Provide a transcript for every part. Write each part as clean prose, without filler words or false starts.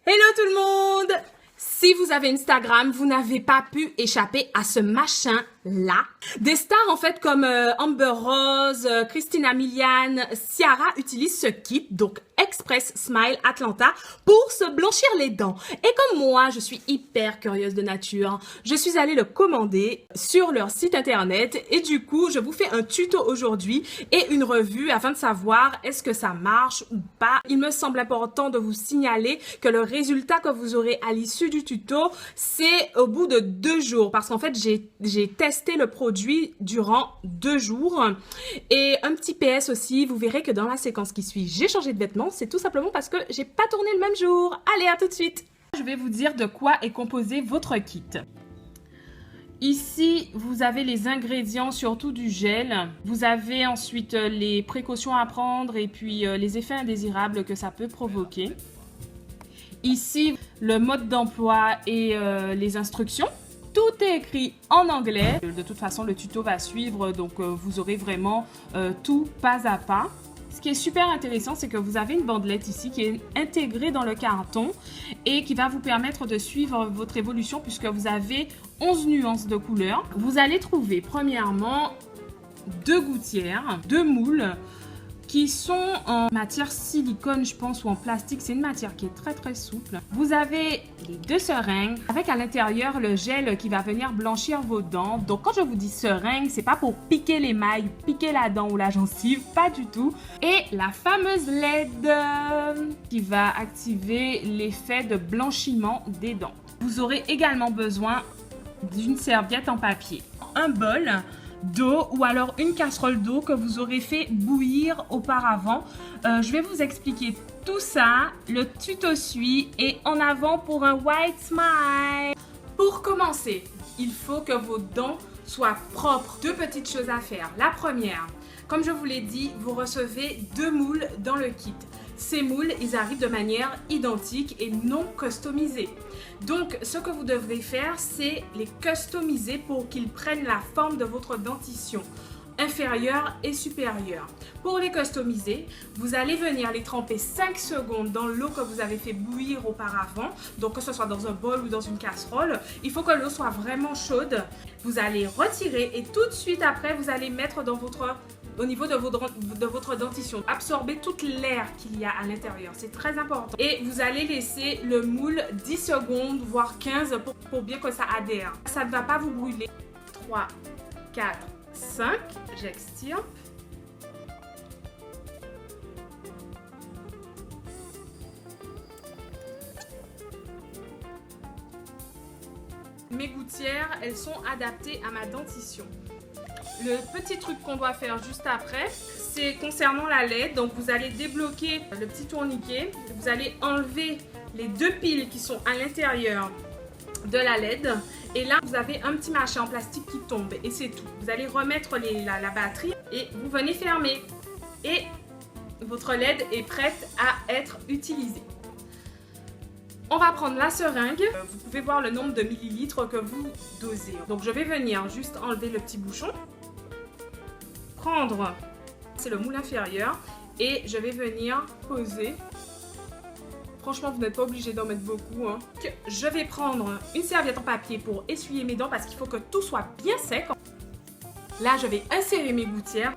Hello tout le monde! Si vous avez Instagram, vous n'avez pas pu échapper à ce machin-là. Des stars en fait comme Amber Rose, Christina Milian, Ciara utilisent ce kit, donc Express Smile Atlanta, pour se blanchir les dents. Et comme moi, je suis hyper curieuse de nature, je suis allée le commander sur leur site internet et du coup, je vous fais un tuto aujourd'hui et une revue afin de savoir est-ce que ça marche ou pas. Il me semble important de vous signaler que le résultat que vous aurez à l'issue du tuto, c'est au bout de 2 jours parce qu'en fait, j'ai testé le produit durant 2 jours. Et un petit PS aussi, vous verrez que dans la séquence qui suit, j'ai changé de vêtements. C'est tout simplement parce que j'ai pas tourné le même jour. Allez, à tout de suite. Je vais vous dire de quoi est composé votre kit. Ici, vous avez les ingrédients, surtout du gel. Vous avez ensuite les précautions à prendre et puis les effets indésirables que ça peut provoquer. Ici, le mode d'emploi et les instructions. Tout est écrit en anglais. De toute façon, le tuto va suivre, donc vous aurez vraiment tout pas à pas. Ce qui est super intéressant, c'est que vous avez une bandelette ici qui est intégrée dans le carton et qui va vous permettre de suivre votre évolution puisque vous avez 11 nuances de couleurs. Vous allez trouver premièrement 2 gouttières, 2 moules qui sont en matière silicone, je pense, ou en plastique. C'est une matière qui est très très souple. Vous avez les 2 seringues avec à l'intérieur le gel qui va venir blanchir vos dents. Donc quand je vous dis seringue, c'est pas pour piquer l'émail, piquer la dent ou la gencive, pas du tout. Et la fameuse LED qui va activer l'effet de blanchiment des dents. Vous aurez également besoin d'une serviette en papier, un bol d'eau ou alors une casserole d'eau que vous aurez fait bouillir auparavant. Je vais vous expliquer tout ça. Le tuto suit et en avant pour un white smile. Pour commencer, il faut que vos dents soient propres. 2 petites choses à faire. La première, comme je vous l'ai dit, vous recevez 2 moules dans le kit. Ces moules, ils arrivent de manière identique et non customisée. Donc, ce que vous devrez faire, c'est les customiser pour qu'ils prennent la forme de votre dentition inférieure et supérieure. Pour les customiser, vous allez venir les tremper 5 secondes dans l'eau que vous avez fait bouillir auparavant. Donc, que ce soit dans un bol ou dans une casserole, il faut que l'eau soit vraiment chaude. Vous allez retirer et tout de suite après, vous allez mettre dans au niveau de votre dentition. Absorber toute l'air qu'il y a à l'intérieur, c'est très important. Et vous allez laisser le moule 10 secondes, voire 15 pour bien que ça adhère. Ça ne va pas vous brûler. 3, 4, 5, j'extirpe. Mes gouttières, elles sont adaptées à ma dentition. Le petit truc qu'on doit faire juste après, c'est concernant la LED. Donc vous allez débloquer le petit tourniquet. Vous allez enlever les 2 piles qui sont à l'intérieur de la LED. Et là, vous avez un petit machin en plastique qui tombe. Et c'est tout. Vous allez remettre la batterie et vous venez fermer. Et votre LED est prête à être utilisée. On va prendre la seringue. Vous pouvez voir le nombre de millilitres que vous dosez. Donc je vais venir juste enlever le petit bouchon. Prendre, c'est le moule inférieur. Et je vais venir poser. Franchement, vous n'êtes pas obligé d'en mettre beaucoup. Je vais prendre une serviette en papier pour essuyer mes dents parce qu'il faut que tout soit bien sec. Là, je vais insérer mes gouttières.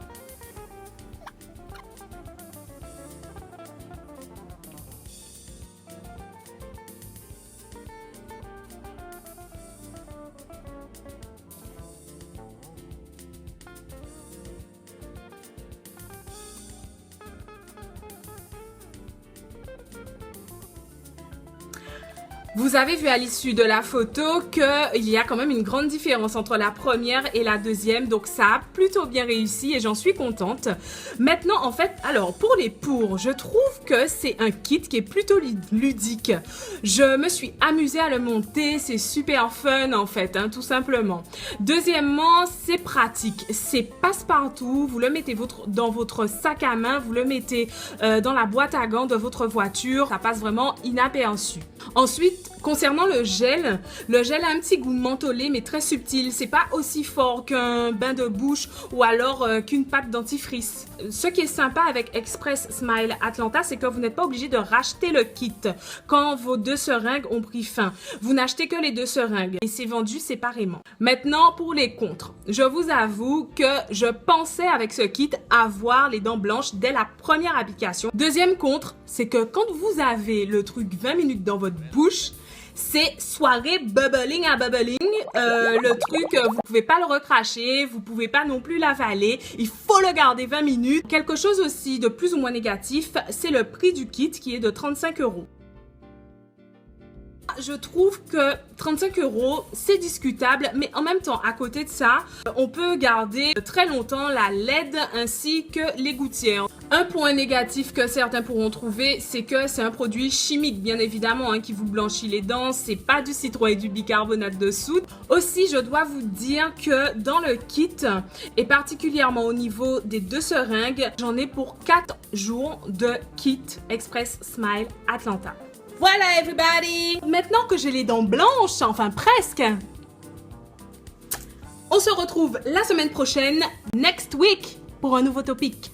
Vous avez vu à l'issue de la photo qu'il y a quand même une grande différence entre la première et la deuxième. Donc ça a plutôt bien réussi et j'en suis contente. Maintenant, en fait, alors pour les pour, je trouve que c'est un kit qui est plutôt ludique. Je me suis amusée à le monter. C'est super fun en fait, tout simplement. Deuxièmement, c'est pratique. C'est passe-partout. Vous le mettez dans votre sac à main. Vous le mettez dans la boîte à gants de votre voiture. Ça passe vraiment inaperçu. Ensuite, Concernant le gel a un petit goût mentholé mais très subtil. C'est pas aussi fort qu'un bain de bouche ou alors qu'une pâte dentifrice. Ce qui est sympa avec Express Smile Atlanta, c'est que vous n'êtes pas obligé de racheter le kit quand vos 2 seringues ont pris fin. Vous n'achetez que les 2 seringues et c'est vendu séparément. Maintenant, pour les contres. Je vous avoue que je pensais avec ce kit avoir les dents blanches dès la première application. Deuxième contre, c'est que quand vous avez le truc 20 minutes dans votre bouche, c'est soirée bubbling à bubbling. Le truc, vous pouvez pas le recracher, vous pouvez pas non plus l'avaler. Il faut le garder 20 minutes. Quelque chose aussi de plus ou moins négatif, c'est le prix du kit qui est de 35 €. Je trouve que 35 €, c'est discutable, mais en même temps, à côté de ça, on peut garder très longtemps la LED ainsi que les gouttières. Un point négatif que certains pourront trouver, c'est que c'est un produit chimique, bien évidemment, qui vous blanchit les dents. C'est pas du citron et du bicarbonate de soude. Aussi, je dois vous dire que dans le kit, et particulièrement au niveau des 2 seringues, j'en ai pour 4 jours de kit Express Smile Atlanta. Voilà everybody! Maintenant que j'ai les dents blanches, enfin presque, on se retrouve la semaine prochaine, next week, pour un nouveau topic.